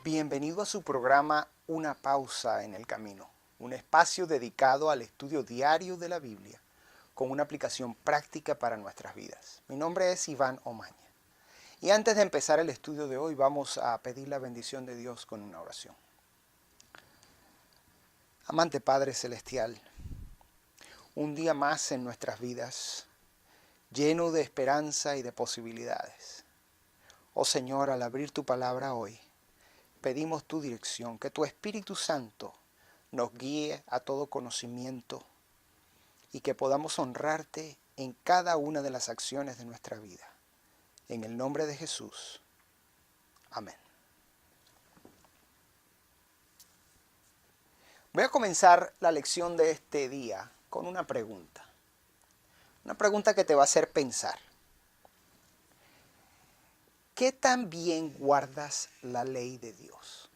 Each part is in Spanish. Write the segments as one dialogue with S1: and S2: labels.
S1: Bienvenido a su programa Una pausa en el camino, un espacio dedicado al estudio diario de la Biblia, con una aplicación práctica para nuestras vidas. Mi nombre es Iván Omaña. Y antes de empezar el estudio de hoy, vamos a pedir la bendición de Dios con una oración. Amante Padre Celestial, un día más en nuestras vidas, lleno de esperanza y de posibilidades. Oh Señor, al abrir tu palabra hoy, pedimos tu dirección, que tu Espíritu Santo nos guíe a todo conocimiento y que podamos honrarte en cada una de las acciones de nuestra vida. En el nombre de Jesús. Amén. Voy a comenzar la lección de este día con una pregunta. Una pregunta que te va a hacer pensar. ¿Qué tan bien guardas la ley de Dios?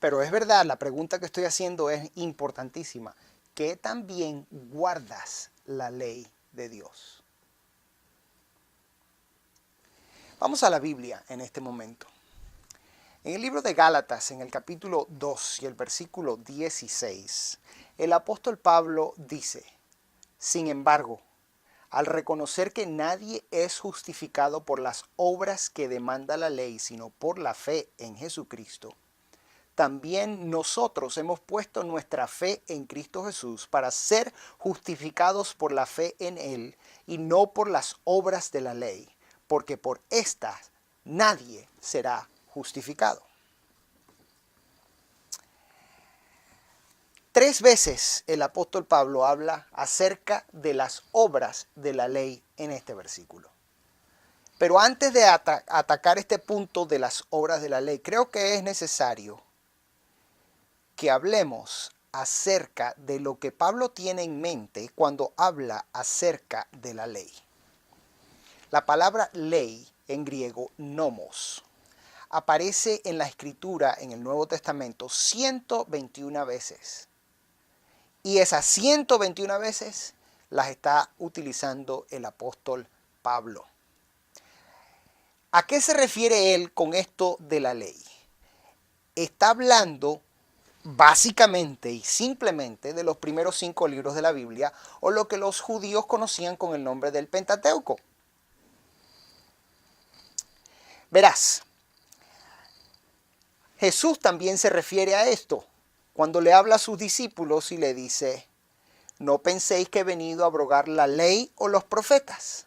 S1: Pero es verdad, la pregunta que estoy haciendo es importantísima. ¿Qué tan bien guardas la ley de Dios? Vamos a la Biblia en este momento. En el libro de Gálatas, en el capítulo 2 y el versículo 16, el apóstol Pablo dice: sin embargo, al reconocer que nadie es justificado por las obras que demanda la ley, sino por la fe en Jesucristo, también nosotros hemos puesto nuestra fe en Cristo Jesús para ser justificados por la fe en Él y no por las obras de la ley, porque por estas nadie será justificado. 3 veces el apóstol Pablo habla acerca de las obras de la ley en este versículo. Pero antes de atacar este punto de las obras de la ley, creo que es necesario que hablemos acerca de lo que Pablo tiene en mente cuando habla acerca de la ley. La palabra ley en griego, nomos, aparece en la Escritura en el Nuevo Testamento 121 veces. Y esas 121 veces las está utilizando el apóstol Pablo. ¿A qué se refiere él con esto de la ley? Está hablando básicamente y simplemente de los primeros 5 libros de la Biblia, o lo que los judíos conocían con el nombre del Pentateuco. Verás, Jesús también se refiere a esto cuando le habla a sus discípulos y le dice: no penséis que he venido a abrogar la ley o los profetas.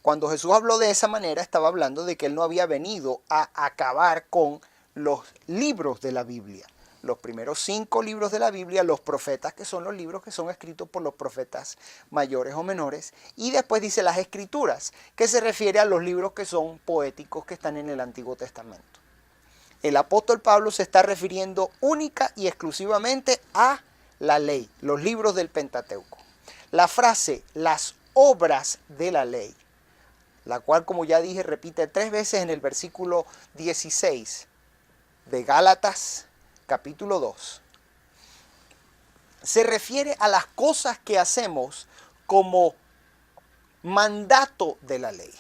S1: Cuando Jesús habló de esa manera, estaba hablando de que él no había venido a acabar con los libros de la Biblia. Los primeros 5 libros de la Biblia, los profetas, que son los libros que son escritos por los profetas mayores o menores. Y después dice las escrituras, que se refiere a los libros que son poéticos que están en el Antiguo Testamento. El apóstol Pablo se está refiriendo única y exclusivamente a la ley, los libros del Pentateuco. La frase, las obras de la ley, la cual, como ya dije, repite 3 veces en el versículo 16 de Gálatas, capítulo 2, se refiere a las cosas que hacemos como mandato de la ley.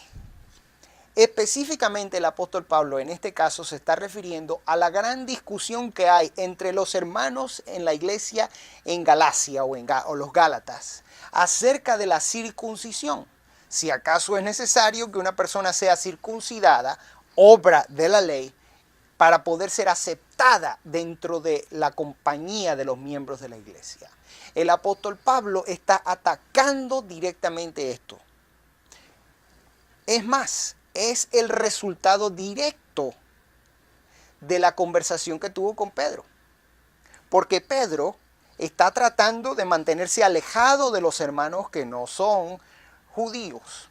S1: Específicamente el apóstol Pablo en este caso se está refiriendo a la gran discusión que hay entre los hermanos en la iglesia en Galacia o los Gálatas acerca de la circuncisión. Si acaso es necesario que una persona sea circuncidada, obra de la ley, para poder ser aceptada dentro de la compañía de los miembros de la iglesia. El apóstol Pablo está atacando directamente esto. Es más, es el resultado directo de la conversación que tuvo con Pedro. Porque Pedro está tratando de mantenerse alejado de los hermanos que no son judíos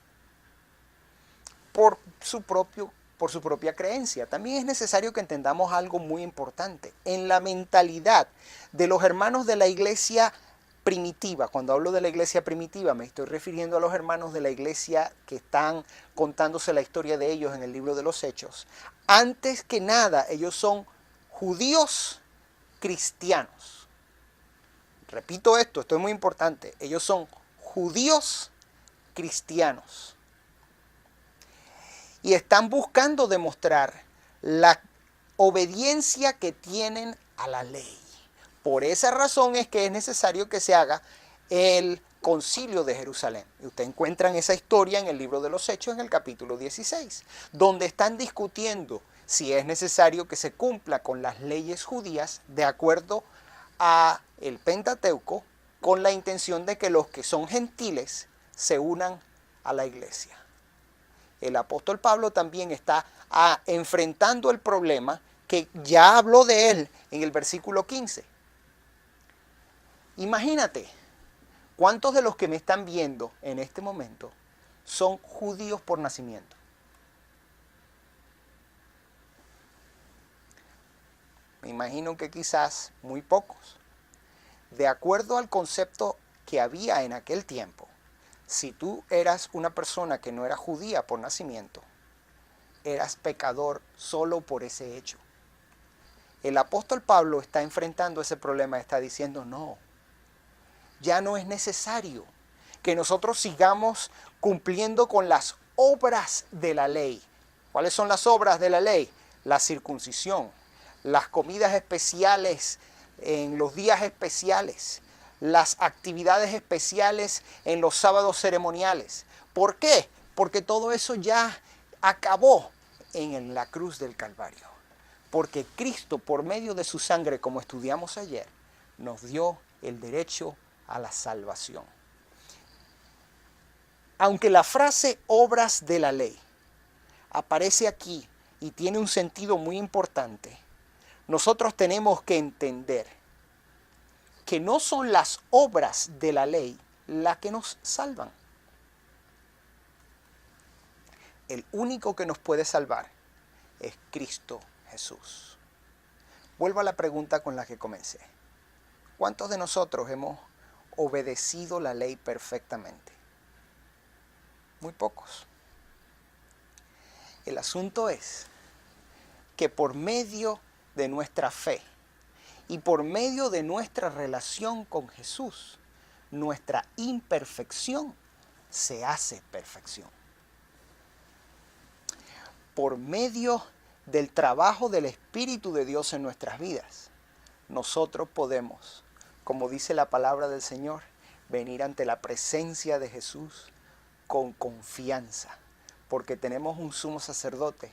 S1: por por su propia creencia. También es necesario que entendamos algo muy importante. En la mentalidad de los hermanos de la iglesia primitiva, cuando hablo de la iglesia primitiva, me estoy refiriendo a los hermanos de la iglesia que están contándose la historia de ellos en el libro de los Hechos. Antes que nada, ellos son judíos cristianos. Repito esto es muy importante. Ellos son judíos cristianos. Y están buscando demostrar la obediencia que tienen a la ley. Por esa razón es que es necesario que se haga el Concilio de Jerusalén. Y usted encuentra esa historia en el libro de los Hechos, en el capítulo 16, donde están discutiendo si es necesario que se cumpla con las leyes judías de acuerdo a el Pentateuco, con la intención de que los que son gentiles se unan a la iglesia. El apóstol Pablo también está enfrentando el problema que ya habló de él en el versículo 15. Imagínate, ¿cuántos de los que me están viendo en este momento son judíos por nacimiento? Me imagino que quizás muy pocos. De acuerdo al concepto que había en aquel tiempo, si tú eras una persona que no era judía por nacimiento, eras pecador solo por ese hecho. El apóstol Pablo está enfrentando ese problema, está diciendo, no, ya no es necesario que nosotros sigamos cumpliendo con las obras de la ley. ¿Cuáles son las obras de la ley? La circuncisión, las comidas especiales en los días especiales, las actividades especiales en los sábados ceremoniales. ¿Por qué? Porque todo eso ya acabó en la cruz del Calvario. Porque Cristo, por medio de su sangre, como estudiamos ayer, nos dio el derecho a la salvación. Aunque la frase obras de la ley aparece aquí y tiene un sentido muy importante, nosotros tenemos que entender que no son las obras de la ley las que nos salvan. El único que nos puede salvar es Cristo Jesús. Vuelvo a la pregunta con la que comencé. ¿Cuántos de nosotros hemos obedecido la ley perfectamente? Muy pocos. El asunto es que por medio de nuestra fe y por medio de nuestra relación con Jesús, nuestra imperfección se hace perfección. Por medio del trabajo del Espíritu de Dios en nuestras vidas, nosotros podemos, como dice la palabra del Señor, venir ante la presencia de Jesús con confianza, porque tenemos un sumo sacerdote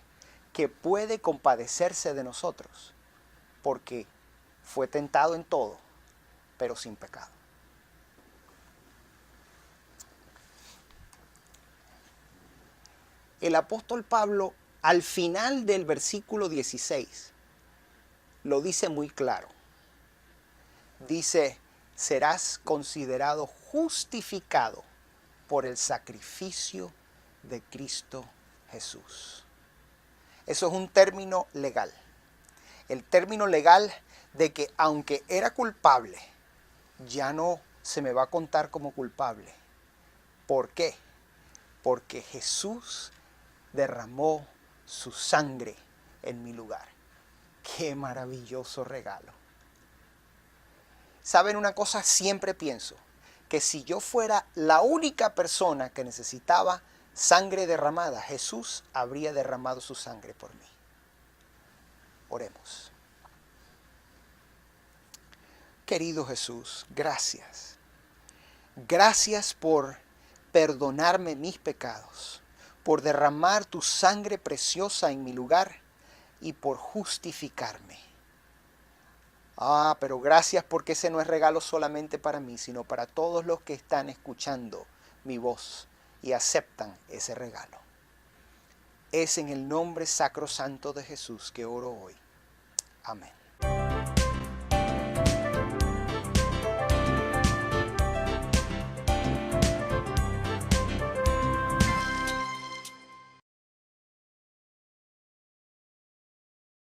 S1: que puede compadecerse de nosotros, porque fue tentado en todo, pero sin pecado. El apóstol Pablo, al final del versículo 16, lo dice muy claro. Dice, serás considerado justificado por el sacrificio de Cristo Jesús. Eso es un término legal. El término legal de que aunque era culpable, ya no se me va a contar como culpable. ¿Por qué? Porque Jesús derramó su sangre en mi lugar. ¡Qué maravilloso regalo! ¿Saben una cosa? Siempre pienso que si yo fuera la única persona que necesitaba sangre derramada, Jesús habría derramado su sangre por mí. Oremos. Querido Jesús, gracias. Gracias por perdonarme mis pecados, por derramar tu sangre preciosa en mi lugar y por justificarme. Pero gracias porque ese no es regalo solamente para mí, sino para todos los que están escuchando mi voz y aceptan ese regalo. Es en el nombre sacrosanto de Jesús que oro hoy. Amén.